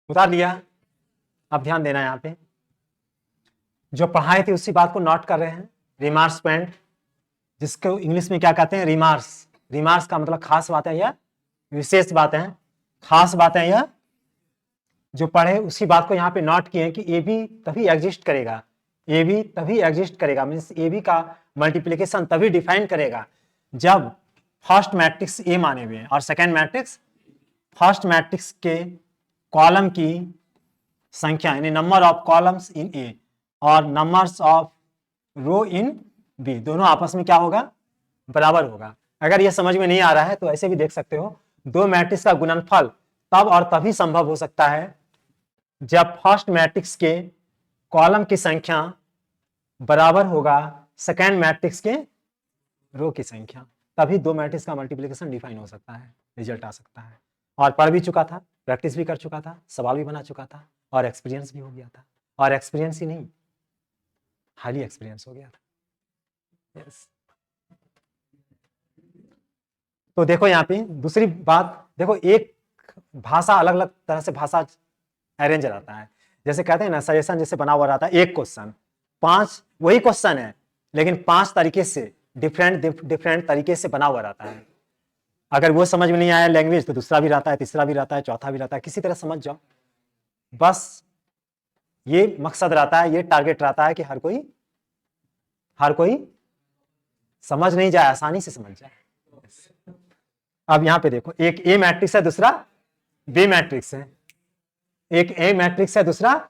उतार लिया। अब ध्यान देना यहाँ पे, जो पढ़ाए थे उसी बात को नोट कर रहे हैं। रिमार्क्स पॉइंट, जिसको इंग्लिश में क्या कहते हैं, रिमार्क्स। रिमार्क्स का मतलब खास बातें या विशेष बातें, खास बातें या जो पढ़े उसी बात को यहाँ पे नोट किए कि ए बी तभी एग्जिस्ट करेगा, ए बी तभी एग्जिस्ट करेगा, मीन्स ए बी का मल्टीप्लीकेशन तभी डिफाइन करेगा जब फर्स्ट मैट्रिक्स ए माने हुए हैं और सेकेंड मैट्रिक्स, फर्स्ट मैट्रिक्स के कॉलम की संख्या यानी number of columns in A और numbers of row in B दोनों आपस में क्या होगा, बराबर होगा। अगर यह समझ में नहीं आ रहा है तो ऐसे भी देख सकते हो, दो मैट्रिक्स का गुणनफल तब और तभी संभव हो सकता है जब फर्स्ट मैट्रिक्स के कॉलम की संख्या बराबर होगा सेकेंड मैट्रिक्स के रो की संख्या, तभी दो मैट्रिक्स का मल्टीप्लिकेशन डिफाइन हो सकता है, रिजल्ट आ सकता है। और पढ़ भी चुका था, प्रैक्टिस भी कर चुका था, सवाल भी बना चुका था और एक्सपीरियंस भी हो गया था, और एक्सपीरियंस ही नहीं हाईली एक्सपीरियंस हो गया था। यस। तो देखो यहाँ पे दूसरी बात देखो, एक भाषा अलग अलग तरह से भाषा अरेंज रहता है। जैसे कहते हैं ना सजेशन जैसे बना हुआ रहता है, एक क्वेश्चन 5 वही क्वेश्चन है लेकिन 5 तरीके से डिफरेंट तरीके से बना हुआ रहता है। अगर वो समझ में नहीं आया लैंग्वेज तो दूसरा भी रहता है, तीसरा भी रहता है, चौथा भी रहता है, किसी तरह समझ जाओ। बस ये मकसद रहता है, ये टारगेट रहता है कि हर कोई समझ नहीं जाए, आसानी से समझ जाए। अब यहां पे देखो, एक ए मैट्रिक्स है, दूसरा बी मैट्रिक्स है। एक ए मैट्रिक्स है, दूसरा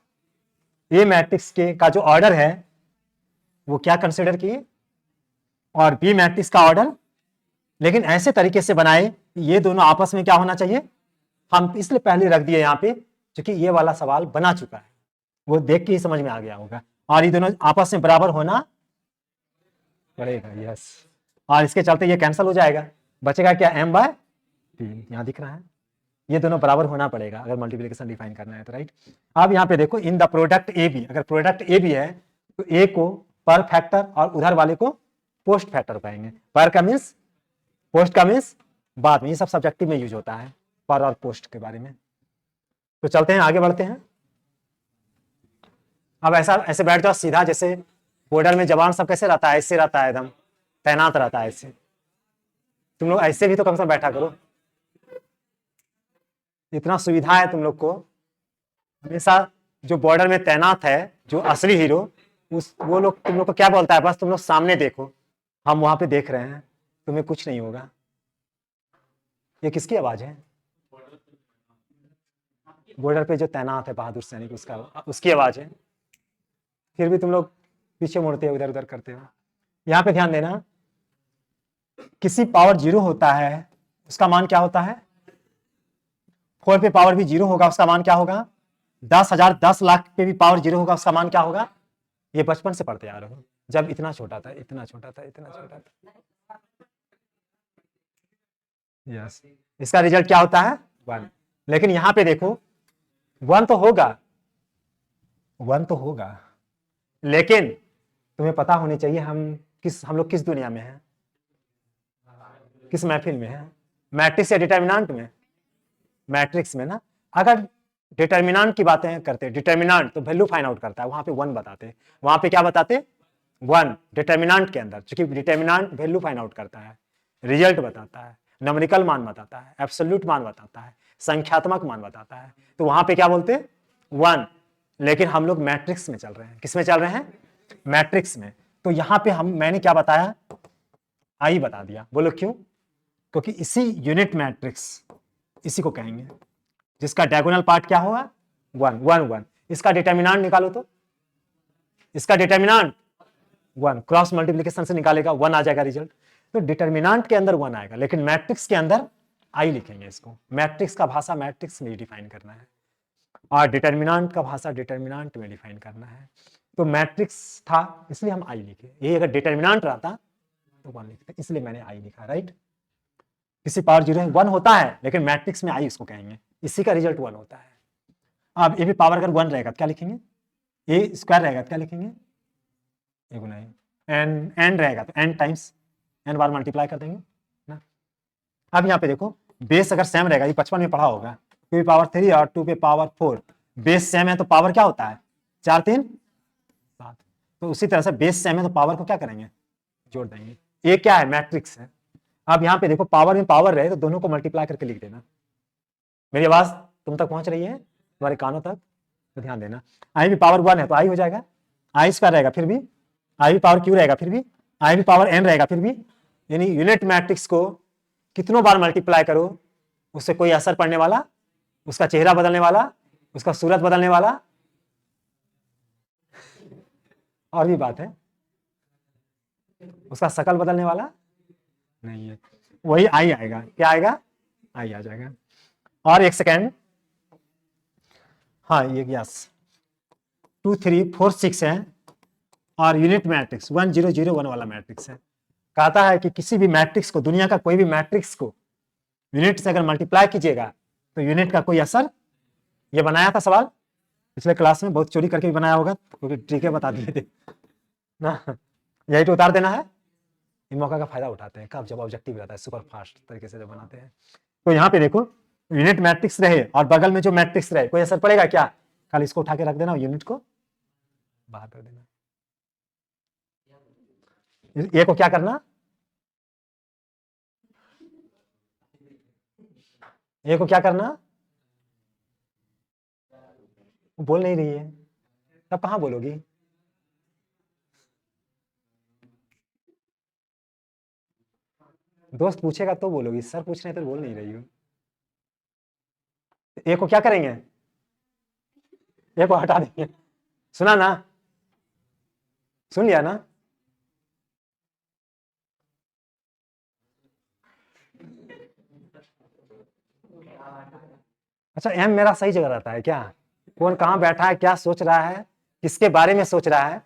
ए मैट्रिक्स के का जो ऑर्डर है वो क्या कंसिडर किए, और बी मैट्रिक्स का ऑर्डर, लेकिन ऐसे तरीके से बनाए ये दोनों आपस में क्या होना चाहिए। हम इसलिए पहले रख दिए यहाँ पे क्योंकि ये वाला सवाल बना चुका है, वो देख के ही समझ में आ गया होगा, और ये दोनों आपस में बराबर होना पड़ेगा। यस, और इसके चलते ये कैंसिल हो जाएगा, बचेगा क्या, m/3 यहाँ दिख रहा है। ये दोनों बराबर होना पड़ेगा अगर मल्टीप्लिकेशन डिफाइन करना है तो, राइट। अब यहाँ पे देखो, in the product A B, अगर प्रोडक्ट ए बी है तो ए को पर फैक्टर और उधर वाले को पोस्ट फैक्टर पाएंगे। पर का मीन्स, पोस्ट का मीन्स बाद में, ये सब सब्जेक्टिव में यूज होता है पर और पोस्ट के बारे में। तो चलते हैं आगे बढ़ते हैं। अब ऐसे बैठ जाओ सीधा, जैसे बॉर्डर में जवान सब कैसे रहता है, ऐसे रहता है, एकदम तैनात रहता है ऐसे। तुम लोग ऐसे भी तो कम से कम बैठा करो, इतना सुविधा है तुम लोग को। हमेशा जो बॉर्डर में तैनात है, जो असली हीरो, वो लोग तुम लोग को क्या बोलता है, बस तुम लोग सामने देखो, हम वहां पे देख रहे हैं, तुम्हें कुछ नहीं होगा। ये किसकी आवाज है, बॉर्डर पे जो तैनात है बहादुर सैनिक, उसकी आवाज है। फिर भी तुम लोग पीछे मुड़ते हो, इधर उधर करते हो। यहां पे ध्यान देना, किसी पावर 0 होता है उसका मान क्या होता है, 4 पे पावर भी 0 होगा उसका मान क्या होगा, 10,000 10 लाख पे भी पावर 0 होगा उसका मान क्या होगा। ये बचपन से पढ़ते आ रहे हो, जब इतना छोटा था, इतना छोटा था, इतना छोटा था। यस, इसका रिजल्ट क्या होता है, 1। लेकिन यहां पे देखो 1 तो होगा, 1 तो होगा, लेकिन तुम्हें पता होनी चाहिए हम लोग किस दुनिया में हैं, किस महफिल में हैं, मैट्रिक्स या डिटर्मिनेंट में, मैट्रिक्स में ना। अगर डिटर्मिनेंट की बातें करते हैं, डिटर्मिनेंट तो वैल्यू फाइंड आउट करता है, वहां पे 1 बताते, वहां पे क्या बताते, 1 डिटर्मिनेंट के अंदर, क्योंकि डिटर्मिनेंट वैल्यू फाइंड आउट करता है, रिजल्ट बताता है, न्यूमेरिकल मान बताता है, एब्सोल्यूट मान बताता है, संख्यात्मक मान बताता है, तो वहां पे क्या बोलते, 1। लेकिन हम लोग मैट्रिक्स में चल रहे हैं, किसमें चल रहे हैं, मैट्रिक्स में। तो यहां पे मैंने क्या बताया, आई बता दिया। बोलो क्यों, क्योंकि इसी यूनिट मैट्रिक्स, इसी को कहेंगे जिसका डायगोनल पार्ट क्या होगा, 1 1 1। इसका डिटर्मिनेंट निकालो, तो इसका डिटर्मिनेंट 1, क्रॉस मल्टीप्लिकेशन से निकालेगा 1 आ जाएगा रिजल्ट। तो डिटर्मिनेंट के अंदर 1 आएगा, लेकिन मैट्रिक्स के अंदर आई लिखेंगे इसको। मैट्रिक्स का भाषा मैट्रिक्स में डिफाइन करना है, और डिटर्मिनेंट का भाषा डिटर्मिनेंट में डिफाइन करना है। तो मैट्रिक्स था इसलिए हम आई लिखे, ये अगर डिटर्मिनेंट रहता तो 1 लिखते, इसलिए मैंने आई लिखा, राइट। किसी पावर 0 1 होता है, लेकिन मैट्रिक्स में आई इसको कहेंगे, इसी का रिजल्ट 1 होता है। अब ए भी पावर अगर 1 रहेगा तो क्या लिखेंगे, ए स्क्वायर रहेगा तो क्या लिखेंगे, ए गुना एन रहेगा तो एन टाइम्स एन बार मल्टीप्लाई कर देंगे ना। अब यहाँ पे देखो, बेस अगर सेम रहेगा, ये 55 में पढ़ा होगा, 2 पावर 3 और 2 पे पावर 4, बेस सेम है तो पावर क्या होता है 4 3 7। तो उसी तरह से बेस सेम है तो पावर को क्या करेंगे जोड़ देंगे। ये क्या है मैट्रिक्स है। अब यहाँ पे देखो पावर में पावर रहे तो दोनों को मल्टीप्लाई करके लिख देना। मेरी आवाज तुम तक पहुंच रही है तुम्हारे कानों तक तो ध्यान देना। आई भी पावर 1 है तो आई हो जाएगा, आई स्क्वायर रहेगा फिर भी, आई भी पावर क्यू रहेगा फिर भी, आई भी पावर एन रहेगा फिर भी। यानी यूनिट मैट्रिक्स को कितनों बार मल्टीप्लाई करो उससे कोई असर पड़ने वाला, उसका चेहरा बदलने वाला, उसका सूरत बदलने वाला और भी बात है उसका शकल बदलने वाला नहीं है, वही आई आएगा। क्या आएगा आई आ जाएगा। और एक सेकेंड, हाँ ये यस 2 3 4 6 है और यूनिट मैट्रिक्स 1 0 0 1 वाला मैट्रिक्स है। कहता है कि किसी भी मैट्रिक्स को, दुनिया का कोई भी मैट्रिक्स को यूनिट से अगर मल्टीप्लाई कीजिएगा तो यूनिट का कोई असर, ये बनाया था सवाल पिछले क्लास में, बहुत चोरी करके भी बनाया होगा क्योंकि ट्रिक बता दिए थे ना, यही तो उतार देना है। इन मौका का फायदा उठाते हैं कब, जब ऑब्जेक्टिव रहता है, सुपर फास्ट तरीके से जब बनाते हैं। तो यहाँ पे देखो यूनिट मैट्रिक्स रहे और बगल में जो मैट्रिक्स रहे कोई असर पड़ेगा क्या, खाली इसको उठा के रख देना और यूनिट को बाहर कर देना। ये को क्या करना, ये को क्या करना, बोल नहीं रही है तब कहां बोलोगी। दोस्त पूछेगा तो बोलोगी, सर पूछ रहे तो बोल नहीं रही हो। ए को क्या करेंगे, ए को हटा देंगे। सुना ना, सुन लिया ना। अच्छा एम मेरा सही जगह रहता है क्या, कौन कहां बैठा है, क्या सोच रहा है, किसके बारे में सोच रहा है,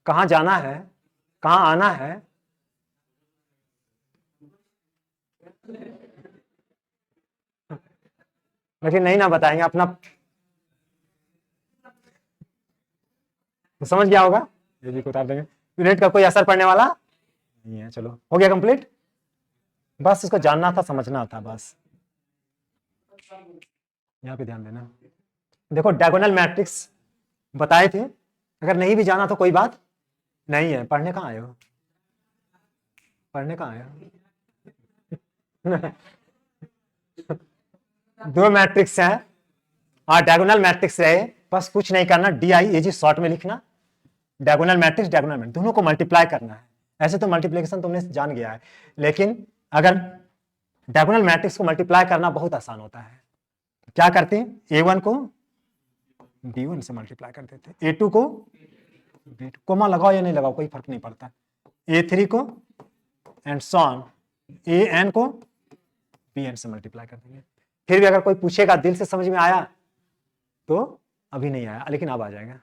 कहां जाना है, कहां आना है। लेकिन नहीं ना बताएंगे अपना, तो समझ गया होगा, ये भी उतार देंगे। यूनिट का कोई असर पड़ने वाला नहीं है। चलो हो गया कंप्लीट, बस इसको जानना था समझना था बस। यहाँ पे ध्यान देना, देखो डायगोनल मैट्रिक्स बताए थे, अगर नहीं भी जाना तो कोई बात नहीं है। पढ़ने कहाँ आए हो, पढ़ने कहाँ आए हो दो मैट्रिक्स हैं और डायगोनल मैट्रिक्स रहे, बस कुछ नहीं करना, DIAG शॉर्ट में लिखना। डायगोनल मैट्रिक्स डायगोनल मैट्रिक्स दोनों को मल्टीप्लाई करना है। ऐसे तो मल्टीप्लिकेशन तुमने जान गया है, लेकिन अगर डायगोनल मैट्रिक्स को मल्टीप्लाई करना बहुत आसान होता है। क्या करते हैं, A1 को B1 से मल्टीप्लाई कर देते, A2 को B2, कोमा लगाओ या नहीं लगाओ कोई फर्क नहीं पड़ता, A3 को एंड सो ऑन, AN को BN से मल्टीप्लाई कर देंगे। फिर भी अगर कोई पूछेगा दिल से समझ में आया तो अभी नहीं आया, लेकिन अब आ जाएगा।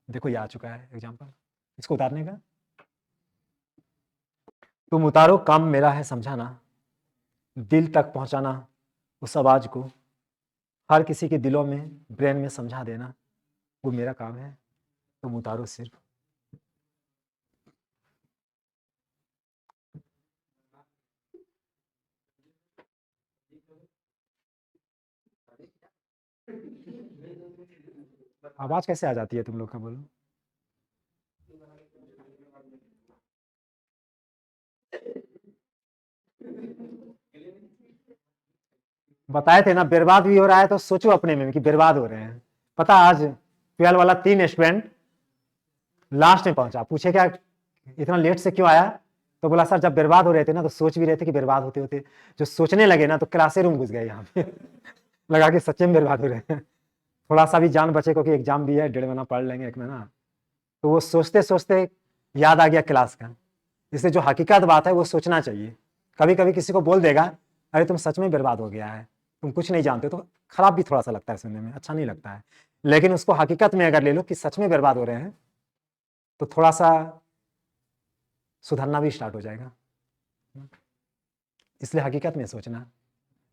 देखो ये आ चुका है एग्जांपल, इसको उतारने का। तुम उतारो, काम मेरा है समझाना, दिल तक पहुंचाना उस आवाज को, हर किसी के दिलों में ब्रेन में समझा देना, वो मेरा काम है। तुम उतारो सिर्फ। आवाज कैसे आ जाती है तुम लोग का, बोलो। बताए थे ना बर्बाद भी हो रहा है तो सोचो अपने में कि बर्बाद हो रहे हैं। पता आज 12 वाला 3 स्टूडेंट लास्ट में पहुंचा, पूछे क्या इतना लेट से क्यों आया, तो बोला सर जब बर्बाद हो रहे थे ना तो सोच भी रहे थे कि बर्बाद होते होते जो सोचने लगे ना तो क्लासे रूम घुस गए यहाँ पे लगा कि सच्चे में बर्बाद हो रहे हैं। थोड़ा सा भी जान बचे क्योंकि एग्जाम भी है, 1.5 महीना पढ़ लेंगे, 1 महीना, तो वो सोचते सोचते याद आ गया क्लास का। इसलिए जो हकीकत बात है वो सोचना चाहिए। कभी कभी किसी को बोल देगा अरे तुम सच में बर्बाद हो गया है, तुम कुछ नहीं जानते, तो खराब भी थोड़ा सा लगता है सुनने में, अच्छा नहीं लगता है। लेकिन उसको हकीकत में अगर ले लो कि सच में बर्बाद हो रहे हैं तो थोड़ा सा सुधरना भी स्टार्ट हो जाएगा। इसलिए हकीकत में सोचना।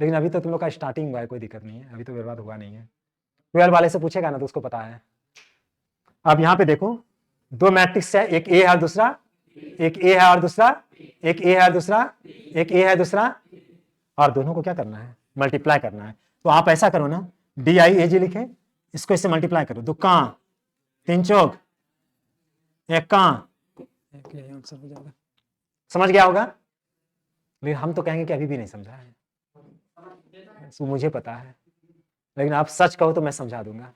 लेकिन अभी तो तुम लोग का स्टार्टिंग हुआ है, कोई दिक्कत नहीं है, अभी तो बर्बाद हुआ नहीं है। 12 वाले से पूछेगा ना तो उसको पता है। अब यहाँ पे देखो दो मैट्रिक्स है, एक ए है और दूसरा, एक ए है और दूसरा, एक ए है और दूसरा, एक ए है दूसरा, और दोनों को क्या करना है, मल्टीप्लाई करना है। तो आप ऐसा करो ना, DIAG लिखे, इसको इससे मल्टीप्लाई करो, दुकान 3 चौक 1 का, आंसर हो जाएगा। समझ गया होगा? लेकिन हम तो कहेंगे कि अभी भी नहीं समझा है, तो मुझे पता है, लेकिन आप सच कहो तो मैं समझा दूंगा।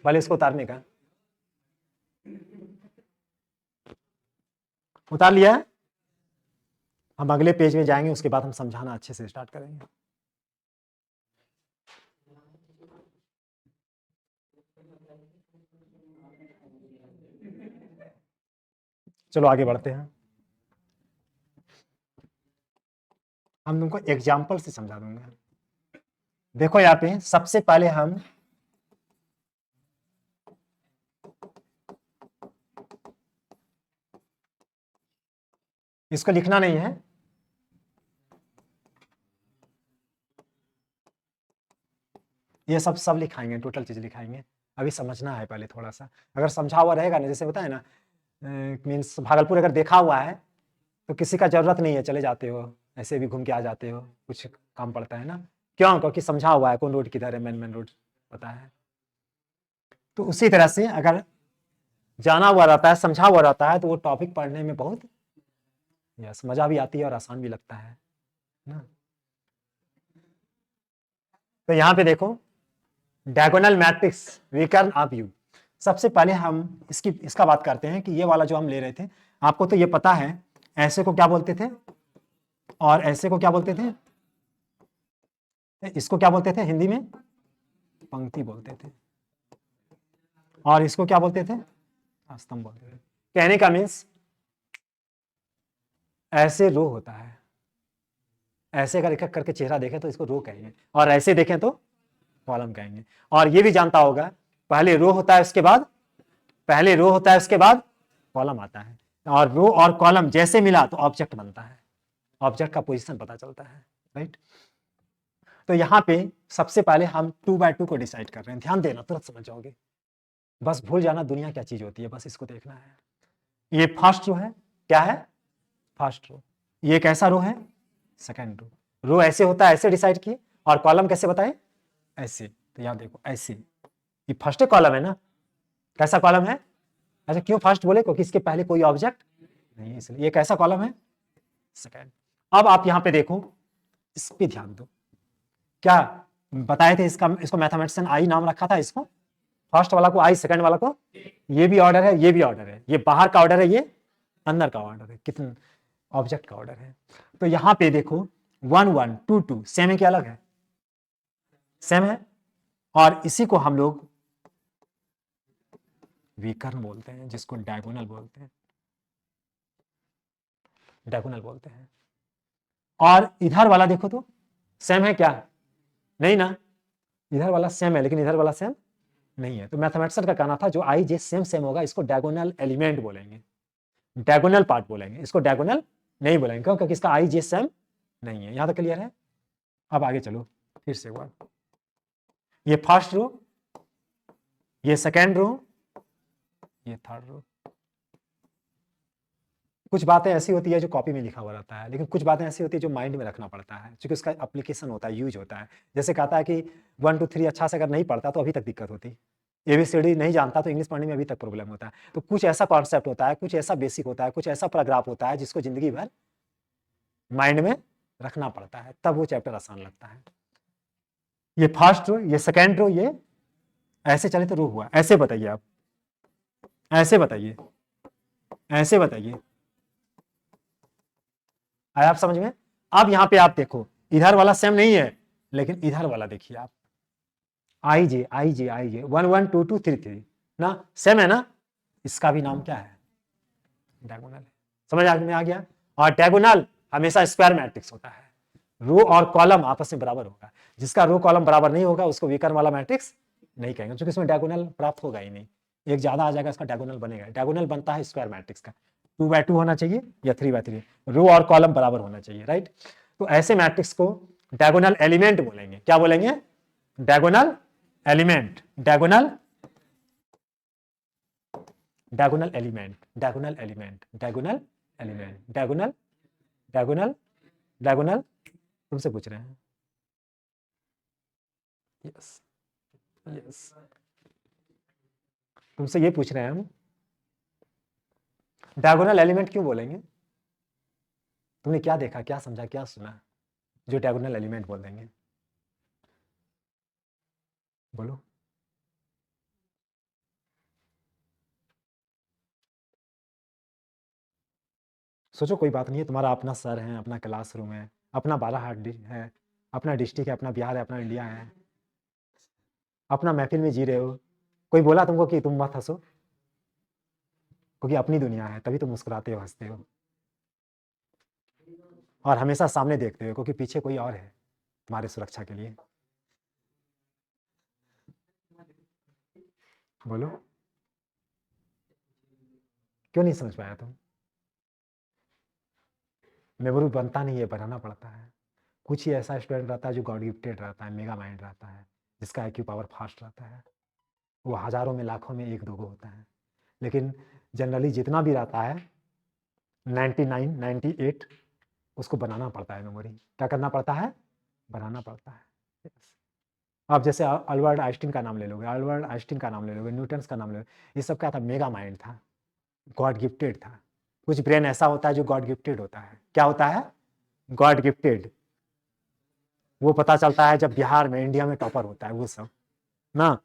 भले इसको उतारने का, उतार लिया है? हम अगले पेज में जाएंगे, उसके बाद हम समझाना अच्छे से स्टार्ट करेंगे। चलो आगे बढ़ते हैं। हम तुमको एग्जाम्पल से समझा दूंगा। देखो यहाँ पे सबसे पहले हम इसको लिखना नहीं है, ये सब लिखाएंगे, टोटल चीज लिखाएंगे। अभी समझना है पहले थोड़ा सा, अगर समझा हुआ रहेगा ना, जैसे होता है ना, मीन्स भागलपुर अगर देखा हुआ है तो किसी का जरूरत नहीं है, चले जाते हो, ऐसे भी घूम के आ जाते हो, कुछ काम पड़ता है ना, क्यों? क्योंकि समझा हुआ है कौन रोड किधर है, मेन रोड पता है। तो उसी तरह से अगर जाना हुआ रहता है, समझा हुआ रहता है, तो वो टॉपिक पढ़ने में बहुत यस मजा भी आती है और आसान भी लगता है ना। तो यहाँ पे देखो, डायगोनल मैट्रिक्स विकर्ण ऑफ यू। सबसे पहले हम इसका बात करते हैं कि ये वाला जो हम ले रहे थे, आपको तो ये पता है, ऐसे को क्या बोलते थे और ऐसे को क्या बोलते थे? इसको क्या बोलते थे हिंदी में? पंक्ति बोलते थे। और इसको क्या बोलते थे? स्तंभ बोलते थे। कहने का मीन्स ऐसे रो होता है, ऐसे अगर एक करके चेहरा देखें तो इसको रो कहेंगे, और ऐसे देखें तो कॉलम कहेंगे। और ये भी जानता होगा, पहले रो होता है उसके बाद कॉलम आता है, और रो और कॉलम जैसे मिला तो ऑब्जेक्ट बनता है, ऑब्जेक्ट का पोजीशन पता चलता है, राइट। तो यहाँ पे सबसे पहले हम 2x2 को डिसाइड कर रहे हैं, ध्यान देना, तुरंत समझ जाओगे, बस भूल जाना दुनिया क्या चीज होती है, बस इसको देखना है। ये फर्स्ट रो है, क्या है? First row. ये कैसा रो है? Second row. रो ऐसे होता है, ऐसे डिसाइड किए, और कॉलम कैसे बताए? ऐसे। तो यहाँ देखो ऐसे, ये फर्स्ट कॉलम है ना, कैसा कॉलम है? अच्छा, क्यों फर्स्ट बोले? क्योंकि इसके पहले कोई ऑब्जेक्ट नहीं है, इसलिए ये कैसा कॉलम है? सेकेंड। अब आप यहाँ पे देखो, इस पे ध्यान दो, क्या बताए थे? इसको मैथमेटिशियन आई नाम रखा था, इसको फर्स्ट वाला को आई, सेकंड वाला को, ये भी ऑर्डर है, ये भी ऑर्डर है, ये बाहर का ऑर्डर है, ये अंदर का ऑर्डर है, कितने ऑब्जेक्ट का ऑर्डर है। तो यहां पे देखो 1 1 2 2 सेम है, क्या अलग है? सेम है। और इसी को हम लोग विकर्ण बोलते हैं, जिसको डायगोनल बोलते हैं, डायगोनल बोलते हैं। और इधर वाला देखो तो सेम है क्या? नहीं ना, इधर वाला सेम है, लेकिन इधर वाला सेम नहीं है। तो मैथमेटिशियन का कहना था जो आई जे सेम सेम होगा, इसको डायगोनल एलिमेंट बोलेंगे, डायगोनल पार्ट बोलेंगे, इसको डायगोनल नहीं बोलेंगे। क्यों? क्योंकि इसका आई जे सेम नहीं है। यहां तक क्लियर है? अब आगे चलो फिर से एक बार, ये फर्स्ट रो, ये सेकेंड रो, ये थर्ड रो। कुछ बातें ऐसी होती है जो कॉपी में लिखा हुआ रहता है, लेकिन कुछ बातें ऐसी होती है जो माइंड में रखना पड़ता है, क्योंकि उसका एप्लीकेशन होता है, यूज होता है। जैसे कहता है कि 1 2 3 अच्छा से अगर नहीं पढ़ता तो अभी तक दिक्कत होती, ABCD नहीं जानता तो इंग्लिश पढ़ने में अभी तक प्रॉब्लम होता है। तो कुछ ऐसा कॉन्सेप्ट होता है, कुछ ऐसा बेसिक होता है, कुछ ऐसा पैराग्राफ होता है जिसको जिंदगी भर माइंड में रखना पड़ता है, तब वो चैप्टर आसान लगता है। ये फर्स्ट रो, ये सेकेंड रो, ये ऐसे चले तो रो हुआ। ऐसे बताइए आप, ऐसे बताइए, ऐसे बताइए, आया आप समझ में? अब यहां पे आप देखो, इधर वाला सेम नहीं है, लेकिन इधर वाला देखिए आप, आई जे 1 1 2 2 3 3 ना, सेम है ना, इसका भी नाम क्या है? डायगोनल है। समझ में आ गया? और डायगोनल हमेशा स्क्वायर मैट्रिक्स होता है, रो और कॉलम आपस में बराबर होगा, जिसका रो कॉलम बराबर नहीं होगा उसको विकर्ण वाला मैट्रिक्स नहीं कहेंगे, क्योंकि इसमें डायगोनल प्राप्त होगा ही नहीं, एक ज्यादा आ जाएगा, इसका डायगोनल बनेगा। डायगोनल बनता है स्क्वायर मैट्रिक्स का, 2 by 2 होना चाहिए या 3 by 3, रो और कॉलम बराबर होना चाहिए, राइट। तो ऐसे मैट्रिक्स को डायगोनल एलिमेंट बोलेंगे। क्या बोलेंगे? Diagonal element, diagonal diagonal element, diagonal element, diagonal element, diagonal diagonal diagonal, तुमसे पूछ रहे हैं। यस यस, तुमसे ये पूछ रहे हैं हम, डायगोनल एलिमेंट क्यों बोलेंगे? तुमने क्या देखा, क्या समझा, क्या सुना जो डायगोनल एलिमेंट बोल देंगे? बोलो। सोचो, कोई बात नहीं है, तुम्हारा अपना सर है, अपना क्लासरूम है, अपना बालाहाट है, अपना डिस्ट्रिक्ट है, अपना बिहार है, अपना इंडिया है, अपना महफिल में जी रहे हो। कोई बोला तुमको कि तुम मत हंसो? क्योंकि अपनी दुनिया है, तभी तुम मुस्कुराते हो, हंसते हो, और हमेशा सामने देखते हो, क्योंकि पीछे कोई और है तुम्हारी सुरक्षा के लिए। बोलो, क्यों नहीं समझ पाया तुम? मेमोरी बनता नहीं है, बनाना पड़ता है। कुछ ही ऐसा स्टूडेंट रहता है जो गॉड गिफ्टेड रहता है, मेगा माइंड रहता है, जिसका आईक्यू पावर फास्ट रहता है, वो हजारों में लाखों में एक दो को होता है। लेकिन जनरली जितना भी रहता है 99 98 उसको बनाना पड़ता है मेमोरी। क्या करना पड़ता है? बनाना पड़ता है। आप जैसे अल्बर्ट आइंस्टीन का नाम ले लोगे, अल्बर्ट आइंस्टीन का नाम ले लोगे, न्यूटन्स का नाम ले लोगे, ये सब क्या था? मेगा माइंड था, गॉड गिफ्टेड था। कुछ ब्रेन ऐसा होता है जो गॉड गिफ्टेड होता है। क्या होता है? God gifted. वो पता चलता है जब बिहार में, इंडिया में टॉपर होता है वो सब ना।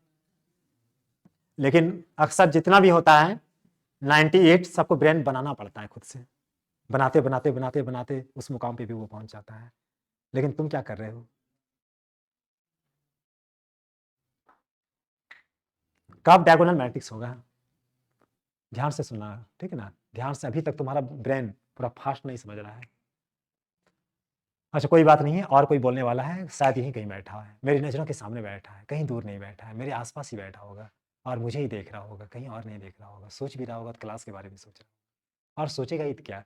लेकिन अक्सर जितना भी होता है 98 सबको ब्रेन बनाना पड़ता है खुद से। बनाते बनाते बनाते बनाते उस मुकाम पे भी वो पहुंच जाता है। लेकिन तुम क्या कर रहे हो? कब डायगोनल मैट्रिक्स होगा? ध्यान से सुनना, ठीक है ना, ध्यान से। अभी तक तुम्हारा ब्रेन पूरा फास्ट नहीं समझ रहा है। अच्छा, कोई बात नहीं है, और कोई बोलने वाला है, शायद यहीं कहीं बैठा है, मेरी नज़रों के सामने बैठा है, कहीं दूर नहीं बैठा है, मेरे आसपास ही बैठा होगा, और मुझे ही देख रहा होगा, कहीं और नहीं देख रहा होगा। सोच भी रहा होगा तो क्लास के बारे में सोच रहा होगा, और सोचेगा ही तो क्या,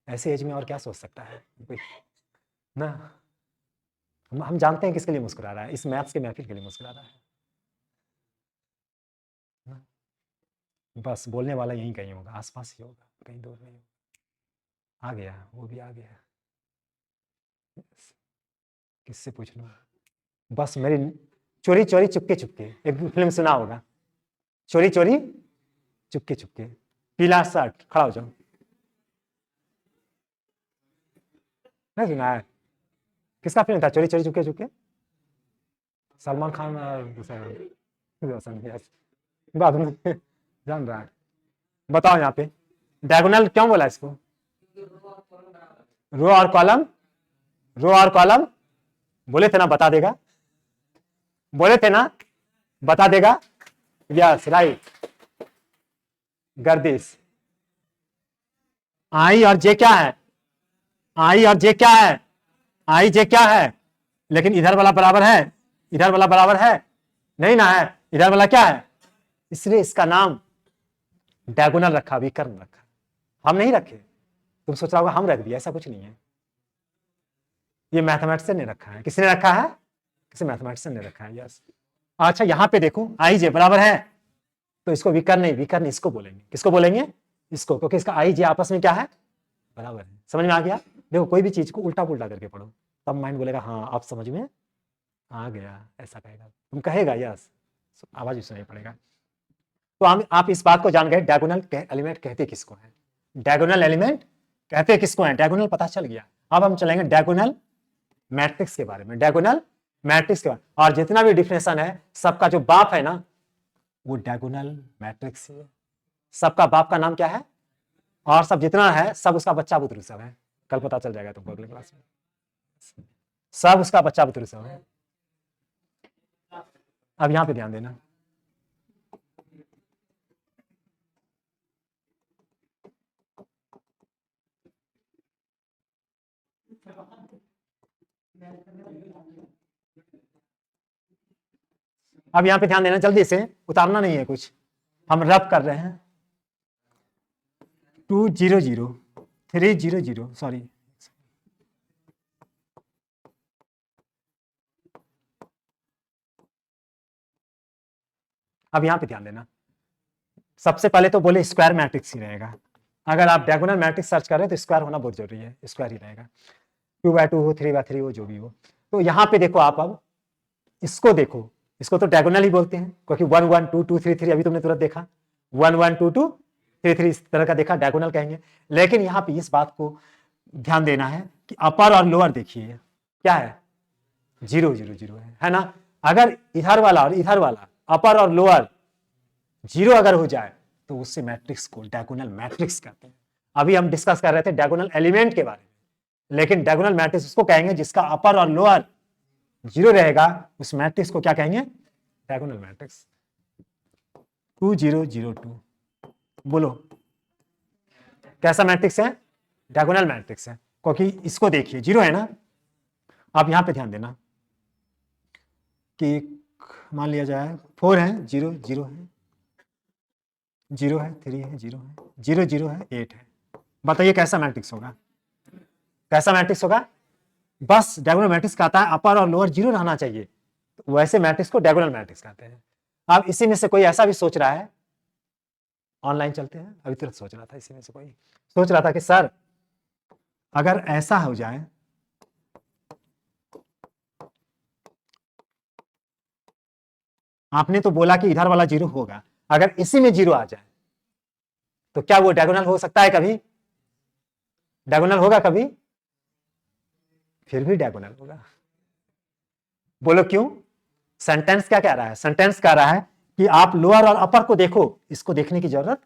ऐसे एज में और क्या सोच सकता है कोई ना। हम जानते हैं किसके लिए मुस्कुरा रहा है, इस मैथ्स के महफिल के लिए मुस्कुरा रहा है ना? बस बोलने वाला यहीं कहीं होगा, आसपास ही होगा, कहीं दूर नहीं होगा। आ गया, वो भी आ गया। किससे पूछ लूँ? बस मेरी चोरी चोरी चुपके चुपके, एक फिल्म सुना होगा, चोरी चोरी चुपके चुपके, पीला शर्ट, खड़ा हो जाओ। नहीं सुना है? किसका फिल्म था चोरी चोरी चुपके चुपके? सलमान खान और बाद में जान रहा है। बताओ यहाँ पे डायगोनल क्यों बोला इसको? रो और कॉलम, रो और कॉलम बोले थे ना, बता देगा, बोले थे ना बता देगा। Yes right. गर्दिश। आई और जे क्या है? आई और जे क्या है? आई जे क्या है? लेकिन इधर वाला बराबर है, इधर वाला बराबर है नहीं ना, है इधर वाला क्या है, इसलिए इसका नाम डायगोनल रखा, विकर्ण रखा। हम नहीं रखे, तुम सोच रहा होगा हम रख दिया, ऐसा कुछ नहीं है। ये मैथमेटिशियन ने रखा है। किसने रखा है? किसी मैथमेटिशियन ने रखा है। यस। अच्छा, यहां पे देखो आई जे बराबर है, तो इसको विकर्ण नहीं, विकर्ण इसको बोलेंगे। किसको बोलेंगे? इसको, क्योंकि इसका आई जे आपस में क्या है? बराबर है। समझ में आ गया? देखो, कोई भी चीज को उल्टा पुल्टा करके पढ़ो, तब माइंड बोलेगा हाँ आप समझ में आ गया, ऐसा कहेगा। तुम कहेगा यस, आवाज भी सुनाई पड़ेगा। तो हम आप इस बात को जान गए, डायगोनल एलिमेंट कहते किसको है, डायगोनल एलिमेंट कहते किसको है, डायगोनल पता चल गया। अब हम चलेंगे डायगोनल मैट्रिक्स के बारे में, डायगोनल मैट्रिक्स के बारे में। और जितना भी डिफिनेशन है, सबका जो बाप है ना, वो डायगोनल मैट्रिक्स है। सबका बाप का नाम क्या है? और सब जितना है, सब उसका बच्चा बुतरू सब है। कल पता चल जाएगा तुमको अगले क्लास में, सब उसका बच्चा बुतरू सब है। अब यहां पे ध्यान देना, अब यहां पे ध्यान देना, जल्दी से, उतारना नहीं है कुछ, हम रब कर रहे हैं। 200 300, सॉरी, अब यहां पे ध्यान देना। सबसे पहले तो बोले स्क्वायर मैट्रिक्स ही रहेगा। अगर आप डायगोनल मैट्रिक्स सर्च कर रहे हैं तो स्क्वायर होना बहुत जरूरी है, स्क्वायर ही रहेगा। 2x2 हो, 3x3 हो, जो भी हो। तो यहां पे देखो आप, अब इसको देखो, इसको तो डायगोनल ही बोलते हैं, क्योंकि 1 1 2 2 3 3 अभी तुमने तुरंत देखा, 1 1 2 2 3 3 इस तरह का देखा, डायगोनल कहेंगे। लेकिन यहाँ पे इस बात को ध्यान देना है कि अपर और लोअर देखिए क्या है, 0 0 0 है ना। अगर इधर वाला और इधर वाला अपर और लोअर 0 अगर हो जाए तो उससे मैट्रिक्स को डायगोनल मैट्रिक्स कहते हैं। अभी हम डिस्कस कर रहे थे डायगोनल एलिमेंट के बारे में, लेकिन डायगोनल मैट्रिक्स उसको कहेंगे जिसका अपर और लोअर 0 रहेगा, उस मैट्रिक्स को क्या कहेंगे, डायगोनल मैट्रिक्स। 2 0 0 2 बोलो कैसा मैट्रिक्स है, डायगोनल मैट्रिक्स है, क्योंकि इसको देखिए 0 है ना। आप यहां पे ध्यान देना कि मान लिया जाए 4 है, 0 0 है, 0 है, 3 है, 0 है, 0 0 है, 8 है। बताइए कैसा मैट्रिक्स होगा, कैसा मैट्रिक्स होगा। बस डायगोनल मैट्रिक्स कहता है अपर और लोअर 0 रहना चाहिए, तो वैसे मैट्रिक्स को डायगोनल मैट्रिक्स कहते हैं। अब इसी में से कोई ऐसा भी सोच रहा है, ऑनलाइन चलते हैं, अभी तुरंत सोच रहा था, इसी में से कोई सोच रहा था कि सर अगर ऐसा हो जाए, आपने तो बोला कि इधर वाला 0 होगा, अगर इसी में 0 आ जाए तो क्या वो डायगोनल हो सकता है, कभी डायगोनल होगा कभी, फिर भी डायगोनल होगा। बोलो क्यों, सेंटेंस क्या कह रहा है, सेंटेंस कह रहा है कि आप लोअर और अपर को देखो, इसको देखने की जरूरत,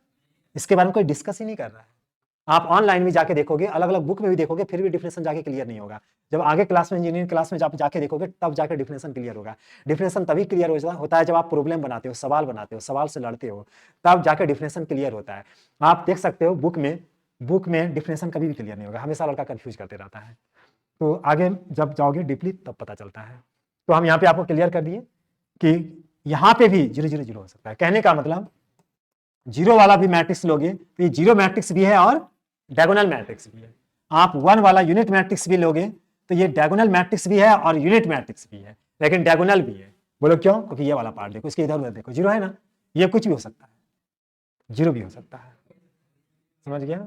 इसके बारे में कोई डिस्कस ही नहीं कर रहा है। आप ऑनलाइन भी जाके देखोगे, अलग अलग बुक में भी देखोगे, फिर भी डिफिनेशन जाके क्लियर नहीं होगा। जब आगे क्लास में, इंजीनियरिंग क्लास में जब जाके देखोगे, तब जाके डिफिनेशन क्लियर होगा। डिफिनेशन तभी क्लियर होता है जब आप प्रॉब्लम बनाते हो, सवाल बनाते हो, सवाल से लड़ते हो, तब जाके डिफिनेशन क्लियर होता है। आप देख सकते हो बुक में डिफिनेशन कभी भी क्लियर नहीं होगा, हमेशा लड़का कंफ्यूज करते रहता है। तो आगे जब जाओगे डीपली तब पता चलता है। तो हम यहाँ पे आपको क्लियर कर दिए कि यहाँ पे भी 0 0 0 हो सकता है। कहने का मतलब 0 वाला भी मैट्रिक्स लोगे तो ये 0 मैट्रिक्स भी है और डायगोनल मैट्रिक्स भी है। आप 1 वाला यूनिट मैट्रिक्स भी लोगे तो ये डायगोनल मैट्रिक्स भी है और यूनिट मैट्रिक्स भी है, लेकिन डायगोनल भी है। बोलो क्यों, क्योंकि ये वाला पार्ट देखो, इसके इधर उधर देखो 0 है ना, ये कुछ भी हो सकता है, 0 भी हो सकता है। समझ गया,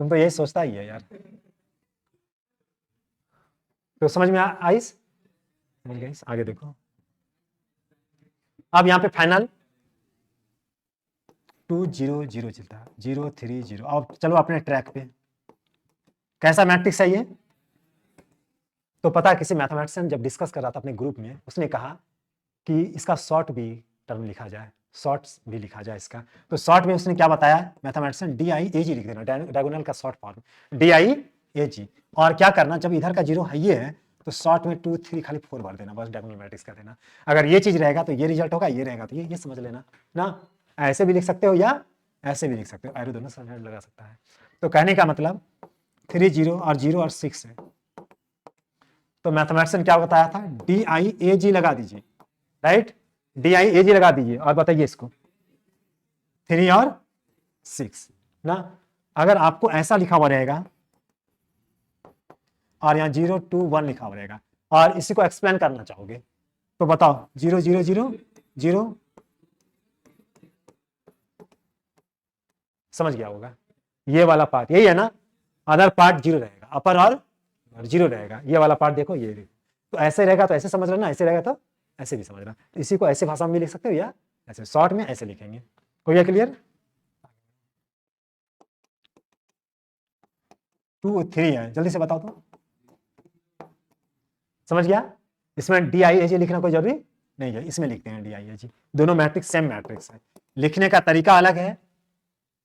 तुम तो यही सोचता ही है यार। तो समझ में आई, समझ गई। आगे देखो, अब यहाँ पे फाइनल 2 0 0 चलता है, 0 3 0। अब चलो अपने ट्रैक पे, कैसा मैट्रिक्स है ये। तो पता है किसी मैथमेटिशियन जब डिस्कस कर रहा था अपने ग्रुप में, उसने कहा कि इसका शॉर्ट भी टर्म लिखा जाए, शॉर्ट्स भी लिखा जाए इसका। तो शॉर्ट में उसने क्या बताया, मैथमेटिशियन DIAG लिख देना, डायगोनल का शॉर्ट फॉर्म DIAG। और क्या करना, जब इधर का 0 है ये है तो शॉर्ट में 2 3 खाली 4 भर देना, बस डायगोनल मैट्रिक्स कर देना। अगर ये चीज रहेगा तो ये रिजल्ट होगा, ये रहेगा तो ये समझ लेना ना। ऐसे भी लिख सकते हो या ऐसे भी लिख सकते हो, एरो दोनों समझ लगा सकता है। तो कहने का मतलब 3 0 और 0 और 6 है। तो मैथमेटिशियन क्या बताया था, DIAG लगा दीजिए, राइट, DIAG लगा दीजिए और बताइए इसको 3 और 6 ना। अगर आपको ऐसा लिखा हुआ रहेगा और यहाँ 0 2 1 लिखा हुआ रहेगा और इसी को एक्सप्लेन करना चाहोगे तो बताओ 0 0 0 0, समझ गया होगा। ये वाला पार्ट यही है ना, अदर पार्ट 0 रहेगा, अपर और 0 रहेगा। ये वाला पार्ट देखो, ये देखो, तो ऐसे रहेगा तो ऐसे समझ लेना, ऐसे रहेगा तो ऐसे भी समझना। तो इसी को ऐसे भाषा में भी लिख सकते हो या ऐसे, शॉर्ट में ऐसे लिखेंगे। हो गया क्लियर। 2 3 है, जल्दी से बताओ तो, समझ गया। इसमें DIAG लिखना कोई जरूरी नहीं है, इसमें लिखते हैं DIAG। दोनों मैट्रिक्स सेम मैट्रिक्स है, लिखने का तरीका अलग है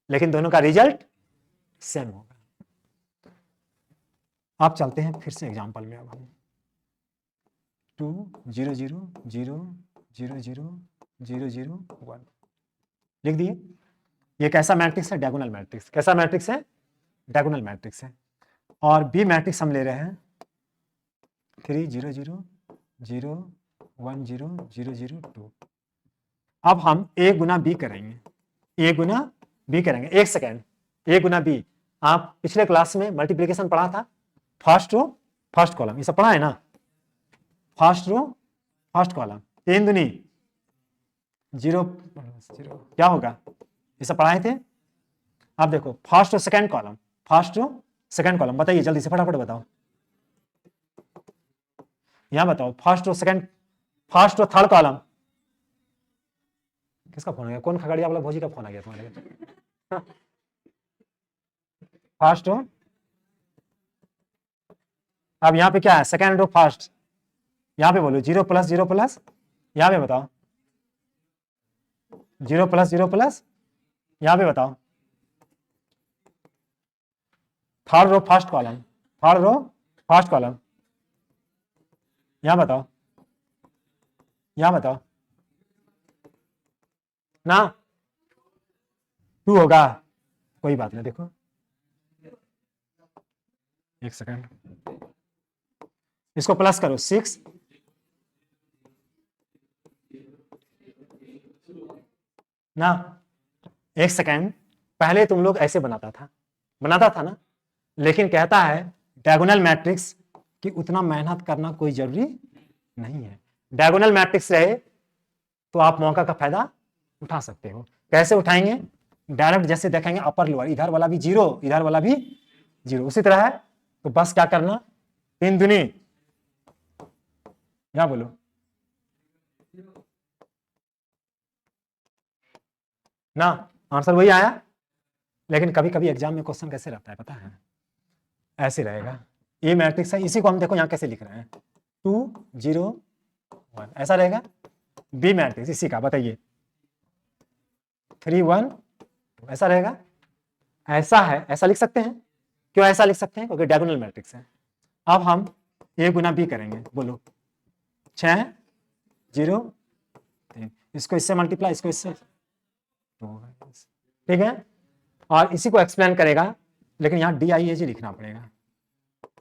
लेकिन दोनों का रिजल्ट सेम होगा। आप चलते हैं फिर से एग्जाम्पल में। अब हम 2 0 0 0 0 0 0 0 1 लिख दिए। ये कैसा मैट्रिक्स है, डायगोनल मैट्रिक्स। कैसा मैट्रिक्स है, डायगोनल मैट्रिक्स है। और बी मैट्रिक्स हम ले रहे हैं 3 0 0 0 1 0 0 0 2। अब हम A गुना B करेंगे, A गुना B करेंगे। एक सेकेंड, A गुना B, आप पिछले क्लास में मल्टीप्लीकेशन पढ़ा था, फर्स्ट रो फर्स्ट कॉलम, ये सब पढ़ा है ना। फर्स्ट रो फर्स्ट कॉलम, 3 दूनी 0 0 क्या होगा, ये सब पढ़ाए थे। अब देखो first row second column, first row second column, बताइए जल्दी से फटाफट बताओ। यहां बताओ first row second, first row third column. किसका फोन आ गया? कौन खगड़िया वाला भोजी का फोन आ गया तुम्हारे? फर्स्ट रो, अब यहाँ पे क्या है? सेकंड रो फर्स्ट, यहाँ पे बोलो 0 प्लस 0 प्लस, यहाँ पे बताओ 0 प्लस 0 प्लस, यहाँ पे बताओ third row first column, third row first column, यहाँ बताओ, यहाँ बताओ ना, 2 होगा, कोई बात नहीं। देखो एक सेकंड, इसको प्लस करो 6, ना एक सेकंड, पहले तुम लोग ऐसे बनाता था ना, लेकिन कहता है डायगोनल मैट्रिक्स कि उतना मेहनत करना कोई जरूरी नहीं है। डायगोनल मैट्रिक्स रहे तो आप मौका का फायदा उठा सकते हो। कैसे उठाएंगे? डायरेक्ट जैसे देखेंगे अपर लोअर, इधर वाला भी 0, इधर वाला भी 0, उसी तरह है। तो बस क्या करना, 3 दूनी, क्या बोलो, ना आंसर वही आया। लेकिन कभी कभी एग्जाम में क्वेश्चन कैसे रहता है पता है? ऐसे रहेगा, ये मैट्रिक्स है, इसी को हम देखो यहाँ कैसे लिख रहे हैं 2 0 1, ऐसा रहेगा। बी मैट्रिक्स इसी का बताइए 3 1 2, ऐसा रहेगा। ऐसा है, ऐसा लिख सकते हैं। क्यों ऐसा लिख सकते हैं? क्योंकि डायगोनल मैट्रिक्स है। अब हम ए गुना बी करेंगे, बोलो 6 0 3, इसको इससे मल्टीप्लाई, इसको इससे, ठीक है। और इसी को एक्सप्लेन करेगा, लेकिन यहाँ DIAG लिखना पड़ेगा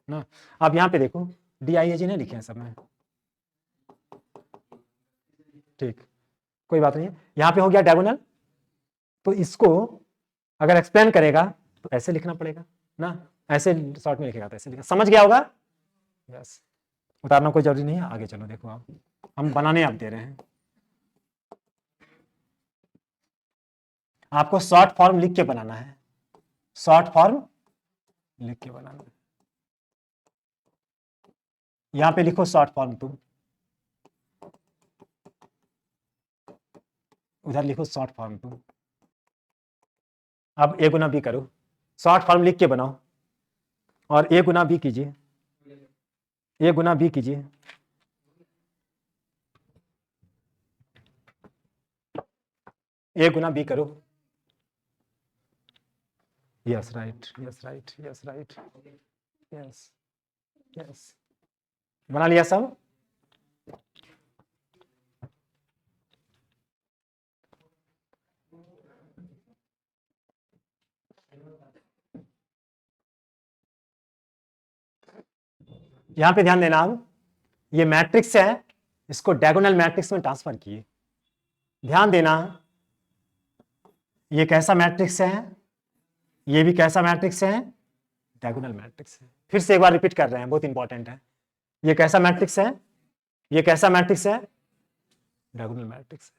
ना। अब यहाँ पे देखो DIAG नहीं लिखे हैं सब में, ठीक, कोई बात नहीं। यहाँ पे हो गया डायगोनल, तो इसको अगर एक्सप्लेन करेगा तो ऐसे लिखना पड़ेगा ना, ऐसे शॉर्ट में लिखेगा तो ऐसे लिखा, समझ गया होगा? यस, उतारना कोई जरूरी नहीं है। आगे चलो, देखो आप, हम बनाने आप दे रहे हैं, आपको शॉर्ट फॉर्म लिख के बनाना है, शॉर्ट फॉर्म लिख के बनाना है। यहां पे लिखो शॉर्ट फॉर्म, तुम उधर लिखो शॉर्ट फॉर्म तुम। अब ए गुना बी करो, शॉर्ट फॉर्म लिख के बनाओ, और ए गुना बी कीजिए, ए गुना बी कीजिए, ए गुना बी करो। Yes right, yes right, yes right, yes yes, बना लिया सब? यहां पे ध्यान देना, अब ये मैट्रिक्स है, इसको डायगोनल मैट्रिक्स में ट्रांसफर किए। ध्यान देना, ये कैसा मैट्रिक्स है, ये भी कैसा मैट्रिक्स है? डायगोनल मैट्रिक्स है। फिर से एक बार रिपीट कर रहे हैं, बहुत इंपॉर्टेंट है। ये कैसा मैट्रिक्स है? ये कैसा मैट्रिक्स है? डायगोनल मैट्रिक्स है।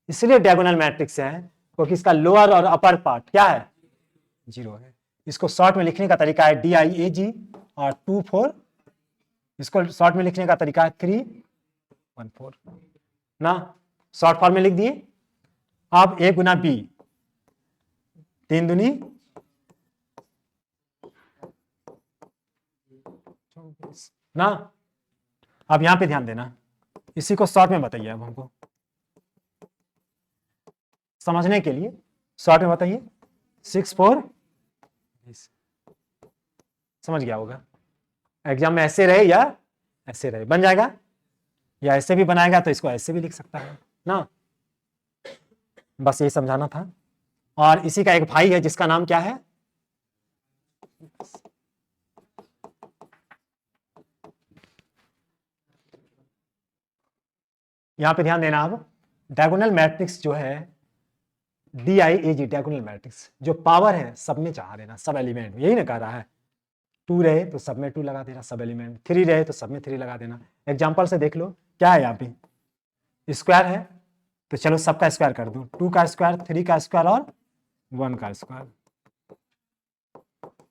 इसलिए डायगोनल मैट्रिक्स है क्योंकि इसका लोअर और अपर पार्ट क्या है? 0 है। इसको शॉर्ट में लिखने का तरीका है DIAG, और 2 4, इसको शॉर्ट में लिखने का तरीका है 3 1 4 ना, शॉर्ट फॉर्म में लिख दिए। अब ए गुना बी, 3 दूनी 24 ना। अब यहां पे ध्यान देना, इसी को शॉर्ट में बताइए, अब हमको समझने के लिए शॉर्ट में बताइए 6 4 20, समझ गया होगा? एग्जाम में ऐसे रहे या ऐसे रहे, बन जाएगा, या ऐसे भी बनाएगा तो इसको ऐसे भी लिख सकता है ना। बस यही समझाना था। और इसी का एक भाई है जिसका नाम क्या है? यहां पे ध्यान देना, अब डायगोनल मैट्रिक्स जो है DIAG, डायगोनल मैट्रिक्स, जो पावर है सब में चाह देना, सब एलिमेंट, यही ना कह रहा है। 2 रहे तो सब में 2 लगा देना, सब एलिमेंट, 3 रहे तो सब में 3 लगा देना। एग्जाम्पल से देख लो, क्या है यहाँ पे? स्क्वायर है, तो चलो सबका स्क्वायर कर दो, 2 का स्क्वायर, 3 का स्क्वायर और 1 का स्क्वायर।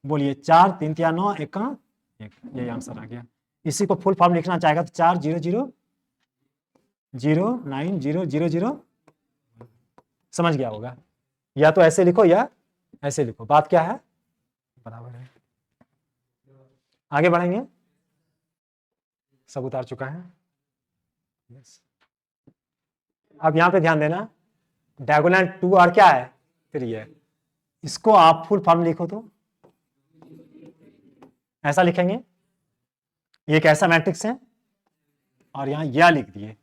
बोलिए 4 3 3 9 1 का 1, यही आंसर आ गया। इसी को फुल फॉर्म लिखना चाहेगा तो 400090000 समझ गया होगा। या तो ऐसे लिखो या ऐसे लिखो, बात क्या है, बराबर है। आगे बढ़ेंगे, सब उतार चुका है। yes. अब यहां पे ध्यान देना, डायगोनल 2 और क्या है, 3 है। इसको आप फुल फॉर्म लिखो तो ऐसा लिखेंगे, ये एक ऐसा मैट्रिक्स है और यहां यह लिख दिए,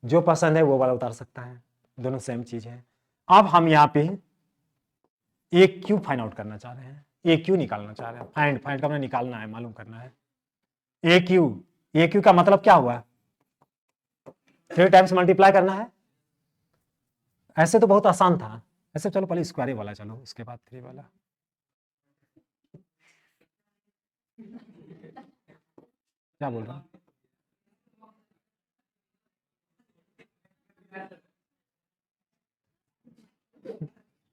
जो पसंद है वो वाला उतार सकता है, दोनों सेम चीज है। अब हम यहाँ पे ए क्यू फाइंड आउट करना चाह रहे हैं, ए क्यू निकालना चाह रहे हैं, फाइंड का मतलब निकालना है, मालूम करना है। ए क्यू का मतलब क्या हुआ, 3 टाइम्स मल्टीप्लाई करना है। ऐसे तो बहुत आसान था, ऐसे चलो पहले स्क्वायर वाला चलो, उसके बाद 3 वाला। क्या बोल रहा हूं,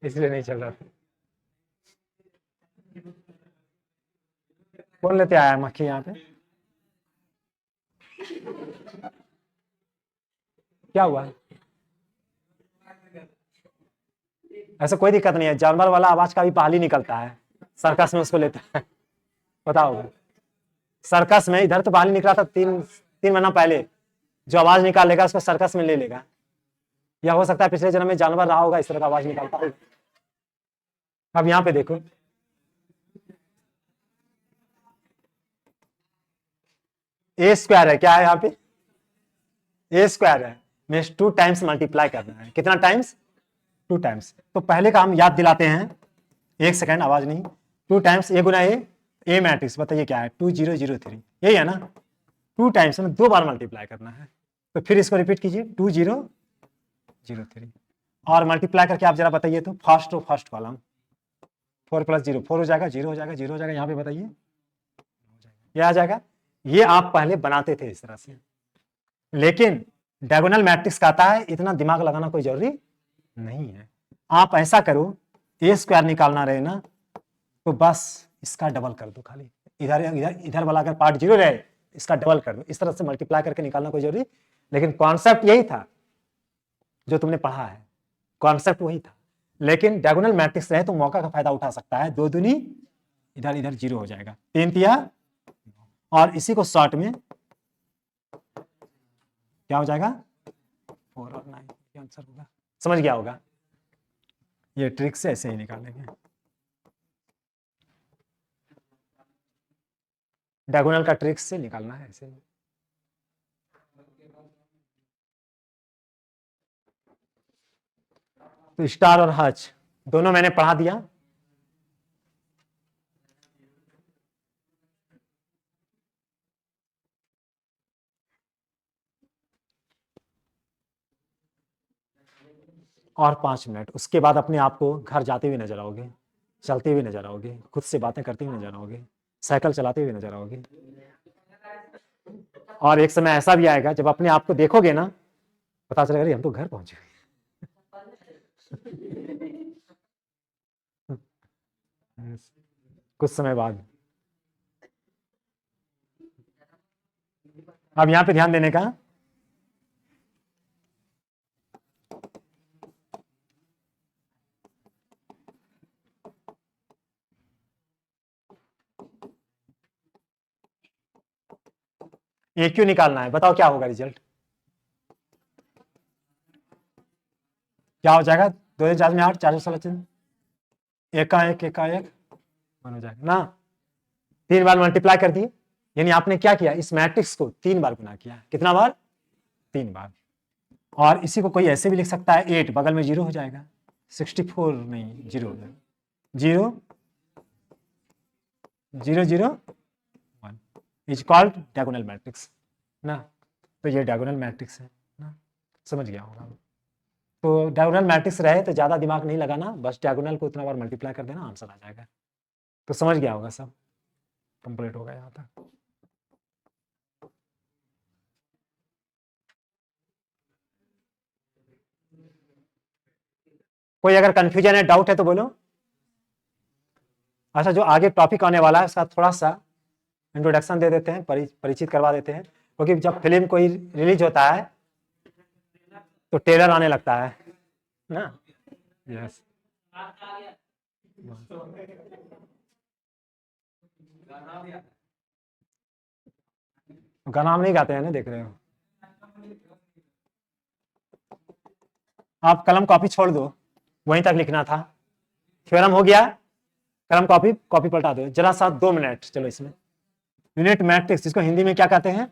इसलिए नहीं चल रहा था। कौन लेते आया मक्खी यहाँ पे, क्या हुआ, ऐसा कोई दिक्कत नहीं है, जानवर वाला आवाज का भी पहले निकलता है, सर्कस में उसको लेता है, पता होगा। सर्कस में इधर तो पहले निकला था 3 महीना पहले, जो आवाज निकाल लेगा उसको सर्कस में ले लेगा, या हो सकता है पिछले जन्म में जानवर रहा होगा, इस तरह का आवाज निकालता होगा। अब यहाँ पे देखो, ए स्क्वायर है, क्या है यहाँ पे, ए स्क्वायर है, मीन्स 2 टाइम्स मल्टीप्लाई करना है, कितना टाइम्स, 2 टाइम्स। तो पहले का हम याद दिलाते हैं, 1 सेकेंड आवाज नहीं, 2 टाइम्स ए गुना ए मैट्रिक्स, बताइए क्या है, 2003, यही है ना, 2 टाइम्स में 2 बार मल्टीप्लाई करना है। तो फिर इसको रिपीट कीजिए, 2003, और मल्टीप्लाई करके आप जरा बताइए तो, फर्स्ट कॉलम 4 + 0 4 हो जाएगा, 0 हो जाएगा, 0 हो जाएगा, यहाँ पे बताइए ये आ जाएगा। ये आप पहले बनाते थे इस तरह से, लेकिन डायगोनल मैट्रिक्स कहता है इतना दिमाग लगाना कोई जरूरी नहीं है। आप ऐसा करो, ए स्क्वायर निकालना रहे ना, तो बस इसका डबल कर दो, खाली इधर इधर इधर वाला अगर पार्ट 0 रहे, इसका डबल कर दो, इस तरह से मल्टीप्लाई करके निकालना कोई जरूरी, लेकिन कॉन्सेप्ट यही था जो तुमने पढ़ा है, कॉन्सेप्ट वही था। लेकिन डायगोनल मैट्रिक्स रहे तो मौका का फायदा उठा सकता है, 2 दूनी इधर इधर 0 हो जाएगा, 3 तिया, और इसी को शॉर्ट में क्या हो जाएगा, 4 और 9, ये आंसर होगा। समझ गया होगा, ये ट्रिक से ऐसे ही निकालेंगे, डायगोनल का ट्रिक से निकालना है ऐसे ही। तो स्टार और हच दोनों मैंने पढ़ा दिया। और 5 मिनट, उसके बाद अपने आप को घर जाते हुए नजर आओगे, चलते हुए नजर आओगे, खुद से बातें करते हुए नजर आओगे, साइकिल चलाते हुए नजर आओगे। और एक समय ऐसा भी आएगा जब अपने आप को देखोगे ना, पता चलेगा अरे हम तो घर पहुंचे। कुछ समय बाद। अब यहां पे ध्यान देने का, ये क्यों निकालना है, बताओ क्या होगा रिजल्ट, क्या हो जाएगा, 2004 में 8 416 एकाएक 1 हो जाएगा ना, 3 बार मल्टीप्लाई कर दिए, यानी आपने क्या किया, इस मैट्रिक्स को 3 बार गुना किया, कितना बार, 3 बार। और इसी को कोई ऐसे भी लिख सकता है, 8 बगल में 0 हो जाएगा, 64 नहीं 0 हो जाएगा, 0 0 0 1 इज कॉल्ड डायगोनल मैट्रिक्स ना। तो ये डायगोनल मैट्रिक्स है ना, समझ गया होगा। तो डायगोनल मैट्रिक्स रहे तो ज्यादा दिमाग नहीं लगाना, बस डायगोनल को उतना बार मल्टीप्लाई कर देना, आंसर आ जाएगा। तो समझ गया होगा, सब कंप्लीट होगा यहाँ तक। कोई अगर कंफ्यूजन है, डाउट है तो बोलो। अच्छा, जो आगे टॉपिक आने वाला है उसका थोड़ा सा इंट्रोडक्शन दे देते हैं, परिचित करवा देते हैं, क्योंकि जब फिल्म कोई रिलीज होता है तो ट्रेलर आने लगता है ना। यस, गाना हम नहीं गाते हैं ना, देख रहे हो आप। कलम कॉपी छोड़ दो, वहीं तक लिखना था। थ्योरम हो गया, कलम कॉपी कॉपी पलटा दो जरा सा, 2 मिनट। चलो इसमें यूनिट मैट्रिक्स, जिसको हिंदी में क्या कहते हैं?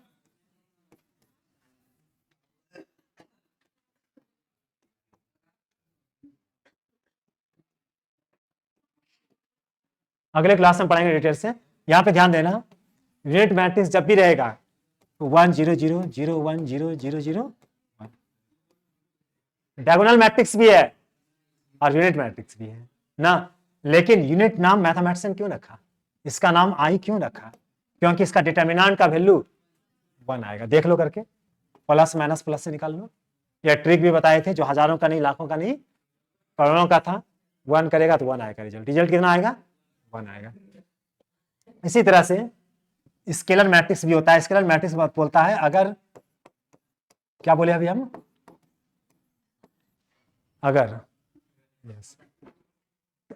अगले क्लास में पढ़ाएंगे डिटेल से। यहां पे ध्यान देना, यूनिट मैट्रिक्स जब भी रहेगा तो 1 0 0 0 1 0 0 0 1। डायगोनल मैट्रिक्स भी है और यूनिट मैट्रिक्स भी है ना। लेकिन यूनिट नाम मैथमेटिक्स ने क्यों रखा, इसका नाम आई क्यों रखा? क्योंकि इसका डिटर्मिनेंट का वैल्यू 1 आएगा। देख लो करके, प्लस माइनस प्लस से निकाल लो। यह ट्रिक भी बताए थे, जो हजारों का नहीं, लाखों का नहीं, करोड़ों का था। 1 करेगा तो 1 आएगा रिजल्ट। रिजल्ट कितना आएगा? 1 आएगा। इसी तरह से स्केलर मैट्रिक्स भी होता है। स्केलर मैट्रिक्स बोलता है, अगर क्या बोले अभी हम, अगर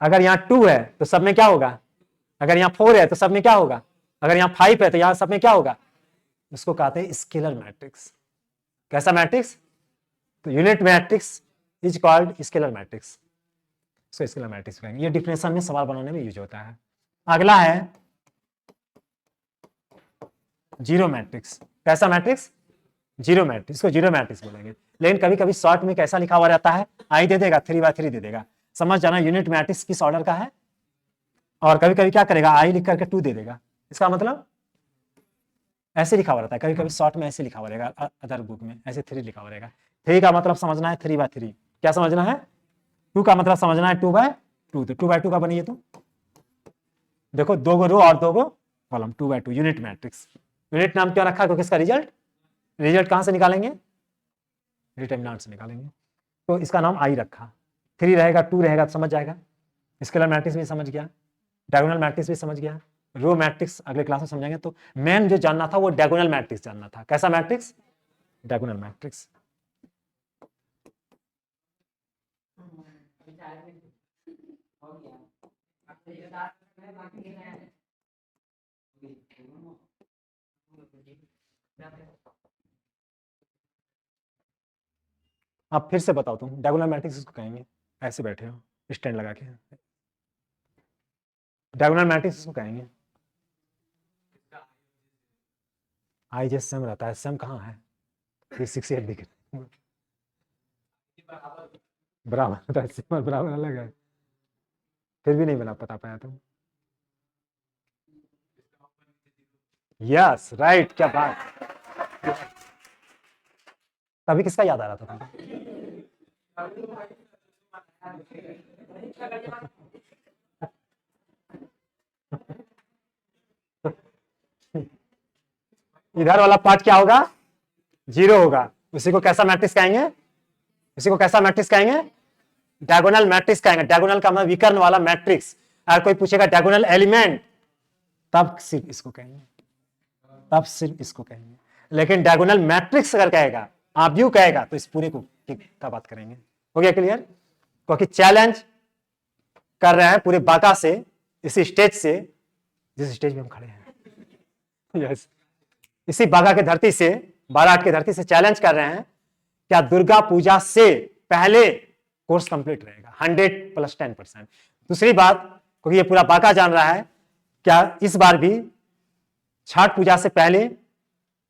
अगर यहाँ 2 है तो सब में क्या होगा, अगर यहाँ 4 है तो सब में क्या होगा, अगर यहाँ 5 है तो यहाँ सब में क्या होगा। उसको कहते हैं स्केलर मैट्रिक्स। कैसा मैट्रिक्स? तो unit matrix is called scalar matrix. इसको स्केलर मैट्रिक्स कहेंगे। ये डिफिनेशन में सवाल बनाने में यूज होता है। अगला है जीरो मैट्रिक्स। कैसा मैट्रिक्स? Zero matrix. इसको जीरो मैट्रिक्स बोलेंगे। लेकिन कभी कभी शॉर्ट में कैसा लिखा हुआ रहता है, आई दे देगा, 3/3 दे देगा। समझ जाना यूनिट मैट्रिक्स किस ऑर्डर का है। और कभी कभी क्या करेगा, आई लिख करके 2 दे देगा। इसका मतलब ऐसे लिखा हुआ रहता है। कभी कभी शॉर्ट में ऐसे लिखा हुआ रहेगा, अदर बुक में ऐसे 3 लिखा हुआ रहेगा। 3 का मतलब समझना है 3/3। क्या समझना है? 2 का मतलब समझना है 2/2। तो 2/2 का बनी है। तो देखो, 2 गो रो और 2 गो कॉलम, 2/2 यूनिट मैट्रिक्स। यूनिट नाम क्यों रखा? क्योंकि इसका रिजल्ट कहां से निकालेंगे? डिटरमिनेंट से निकालेंगे। तो इसका नाम आई रखा। 3 रहेगा, 2 रहेगा तो समझ जाएगा। स्केलर मैट्रिक्स भी समझ गया, डायगोनल मैट्रिक्स भी समझ गया, रो मैट्रिक्स अगले क्लास में समझेंगे। तो मेन जो जानना था वो डायगोनल मैट्रिक्स जानना था। कैसा मैट्रिक्स? Diagonal matrix. आप फिर से बताओ, तुम डायगोनल मैट्रिक्स इसको कहेंगे। ऐसे बैठे हो स्टैंड लगा के, डायगोनल मैट्रिक्स इसको कहेंगे। आई जे सेम रहता है। सेम कहाँ है? 368 दिख बराबर रहता है। सेम और बराबर अलग है। फिर भी नहीं बना पता पाया तुम। यस राइट, क्या बात। तभी किसका याद आ रहा था तुमको? इधर वाला पार्ट क्या होगा? 0 होगा। उसी को कैसा मैट्रिक्स कहेंगे? उसी को कैसा मैट्रिक्स कहेंगे? डायगोनल मैट्रिक्स कहेंगे। डायगोनल का मतलब विकर्ण वाला मैट्रिक्स। अगर कोई पूछेगा डायगोनल एलिमेंट, तब सिर्फ इसको कहेंगे, तब सिर्फ इसको कहेंगे। लेकिन डायगोनल मैट्रिक्स अगर कहेगा, आप यू कहेगा, तो इस पूरे को का बात करेंगे। हो गया क्लियर? क्योंकि चैलेंज कर रहे हैं पूरे बाका से, इसी स्टेज से, जिस स्टेज में हम खड़े हैं। यस, इसी बागा की धरती से, बारात की धरती से चैलेंज कर रहे हैं, क्या दुर्गा पूजा से पहले कोर्स कंप्लीट रहेगा? 100 + 10%। दूसरी बात, क्योंकि ये पूरा बाका जान रहा है, क्या इस बार भी छठ पूजा से पहले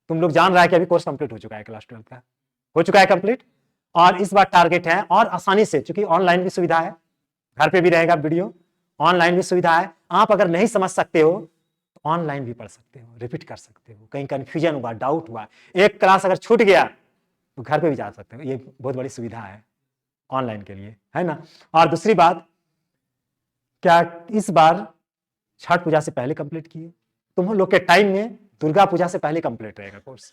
तुम लोग जान रहा है कि अभी कोर्स कंप्लीट हो चुका है, क्लास 12 का हो चुका है कंप्लीट। और इस बार टारगेट है, और आसानी से, क्योंकि ऑनलाइन भी सुविधा है, घर पे भी रहेगा वीडियो, ऑनलाइन भी सुविधा है। आप अगर नहीं समझ सकते हो तो ऑनलाइन भी पढ़ सकते हो, रिपीट कर सकते हो। कहीं कंफ्यूजन हुआ, डाउट हुआ, एक क्लास अगर छूट गया तो घर पे भी जा सकते हो। ये बहुत बड़ी सुविधा है ऑनलाइन के लिए, है ना। और दूसरी बात, क्या इस बार छठ पूजा से पहले कंप्लीट किए? तुम लोग के टाइम में दुर्गा पूजा से पहले कंप्लीट रहेगा कोर्स।